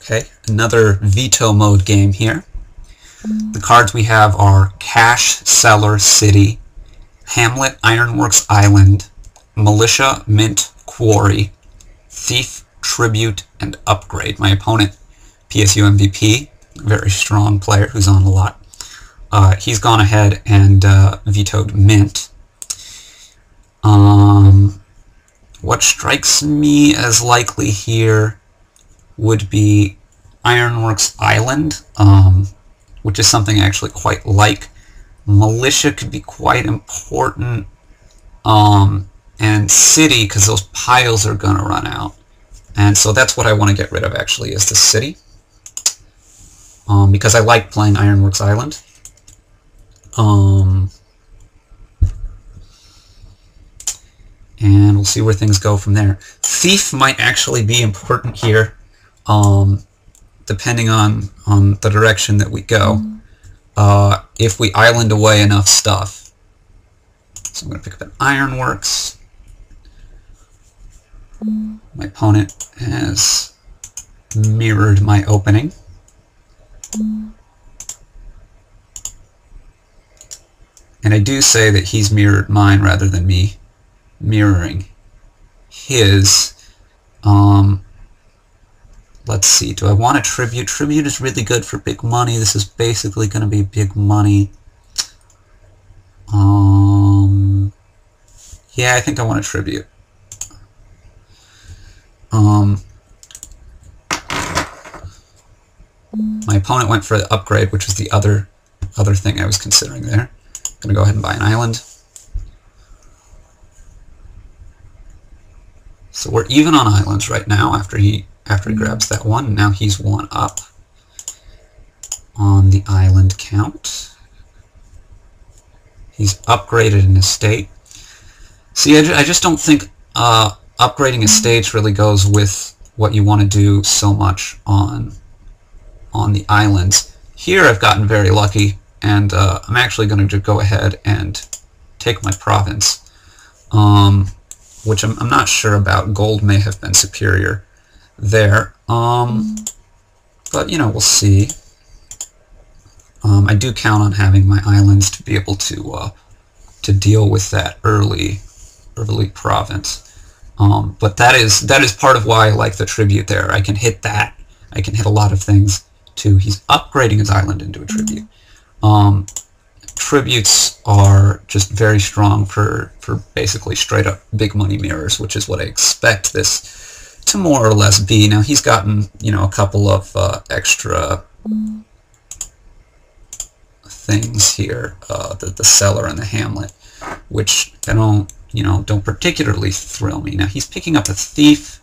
Okay, another veto mode game here. The cards we have are Cash, Cellar, City, Hamlet, Ironworks Island, Militia, Mint, Quarry, Thief, Tribute, and Upgrade. My opponent, PSUmvp, very strong player who's on a lot. He's gone ahead and vetoed Mint. What strikes me as likely here would be Ironworks Island, which is something I actually quite like. Militia could be quite important, and City, because those piles are going to run out. And so that's what I want to get rid of, actually, is the City, because I like playing Ironworks Island. And we'll see where things go from there. Thief might actually be important here, depending on the direction that we go, if we island away enough stuff. So I'm going to pick up an Ironworks. My opponent has mirrored my opening. And I do say that he's mirrored mine rather than me mirroring his. Let's see, do I want a Tribute? Tribute is really good for big money. This is basically going to be big money. Yeah, I think I want a Tribute. My opponent went for the Upgrade, which is the other thing I was considering there. I'm going to go ahead and buy an island. So we're even on islands right now after he grabs that one. Now he's one up on the island count. He's upgraded an estate. See, I just don't think upgrading estates really goes with what you want to do so much on the islands. Here I've gotten very lucky, and I'm actually going to go ahead and take my province, which I'm not sure about. Gold may have been superior there, but you know, we'll see. I do count on having my islands to be able to deal with that early province. But that is part of why I like the Tribute there. I can hit that. I can hit a lot of things too. He's upgrading his island into a Tribute. Tributes are just very strong for basically straight up big money mirrors, which is what I expect this to more or less be. Now he's gotten, you know, a couple of extra things here, the Cellar and the Hamlet, which don't particularly thrill me. Now he's picking up a Thief.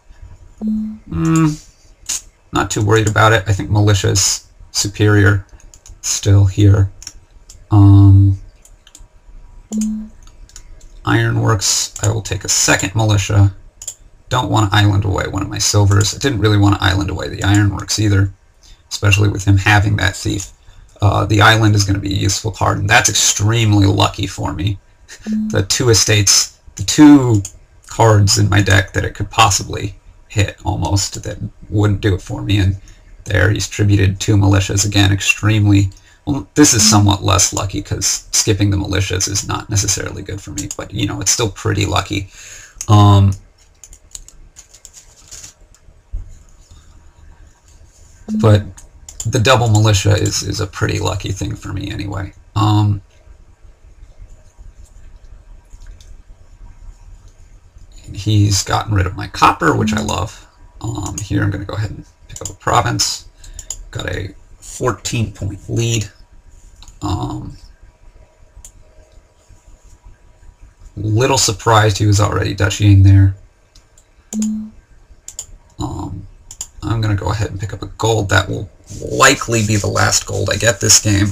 Not too worried about it. I think Militia is superior still here. Ironworks, I will take a second Militia. Don't want to island away one of my silvers. I didn't really want to island away the Ironworks either, especially with him having that Thief. The island is going to be a useful card, and that's extremely lucky for me. The two estates, the two cards in my deck that it could possibly hit almost that wouldn't do it for me, and there he's tributed two militias again. Extremely, well, this is somewhat less lucky because skipping the militias is not necessarily good for me, but you know, it's still pretty lucky. But the double militia is a pretty lucky thing for me anyway. He's gotten rid of my copper, which I love. Here I'm going to go ahead and pick up a province. Got a 14-point lead. Little surprised he was already duchying there. I'm going to go ahead and pick up a gold. That will likely be the last gold I get this game.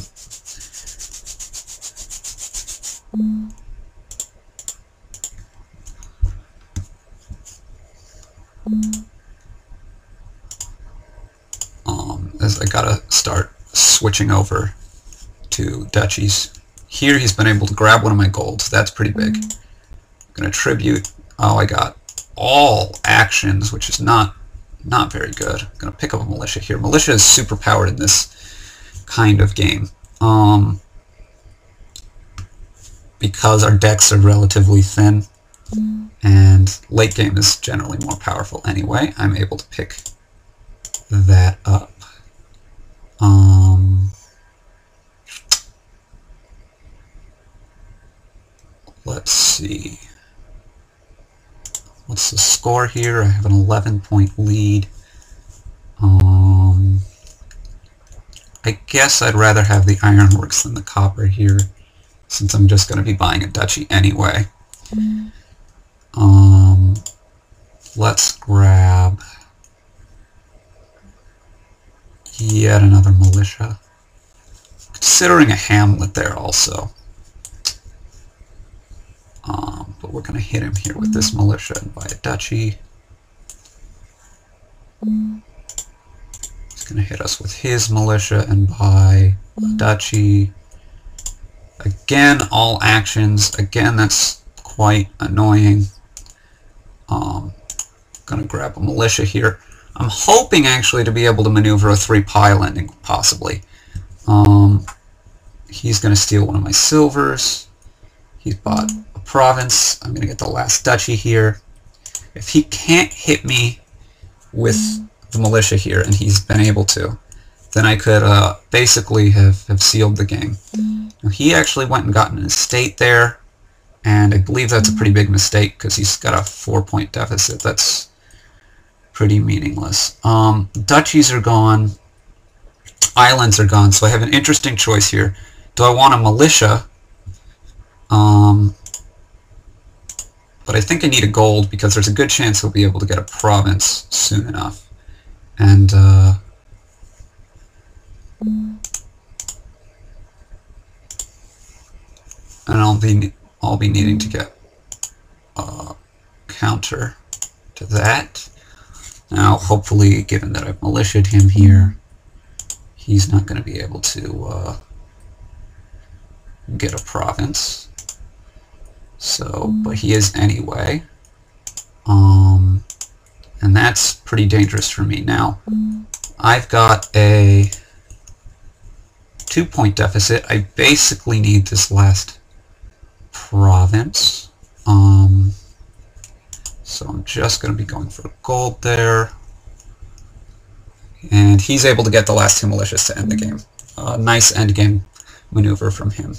As I gotta start switching over to duchies. Here he's been able to grab one of my golds. That's pretty big. I'm gonna tribute. Oh, I got all actions, which is not not very good. I'm going to pick up a militia here. Militia is super powered in this kind of game. Because our decks are relatively thin, and late game is generally more powerful anyway, I'm able to pick that up. Let's see. What's the score here? I have an 11-point lead. I guess I'd rather have the ironworks than the copper here, since I'm just going to be buying a duchy anyway. Let's grab yet another militia. Considering a hamlet there also. But we're going to hit him here with this militia and buy a duchy. He's going to hit us with his militia and buy a duchy. Again, all actions. Again, that's quite annoying. Going to grab a militia here. I'm hoping actually to be able to maneuver a 3-pile ending, possibly. He's going to steal one of my silvers. He's bought a province. I'm going to get the last duchy here. If he can't hit me with the militia here, and he's been able to, then I could basically have sealed the game. Now, he actually went and got an estate there, and I believe that's a pretty big mistake because he's got a 4-point deficit. That's pretty meaningless. Duchies are gone. Islands are gone, so I have an interesting choice here. Do I want a militia? But I think I need a gold because there's a good chance he'll be able to get a province soon enough. And I'll be needing to get a counter to that. Now, hopefully, given that I've militiaed him here, he's not going to be able to get a province. So, but he is anyway. And that's pretty dangerous for me. Now, I've got a 2-point deficit. I basically need this last province. So I'm just going to be going for gold there. And he's able to get the last 2 militias to end the game. Nice end game maneuver from him.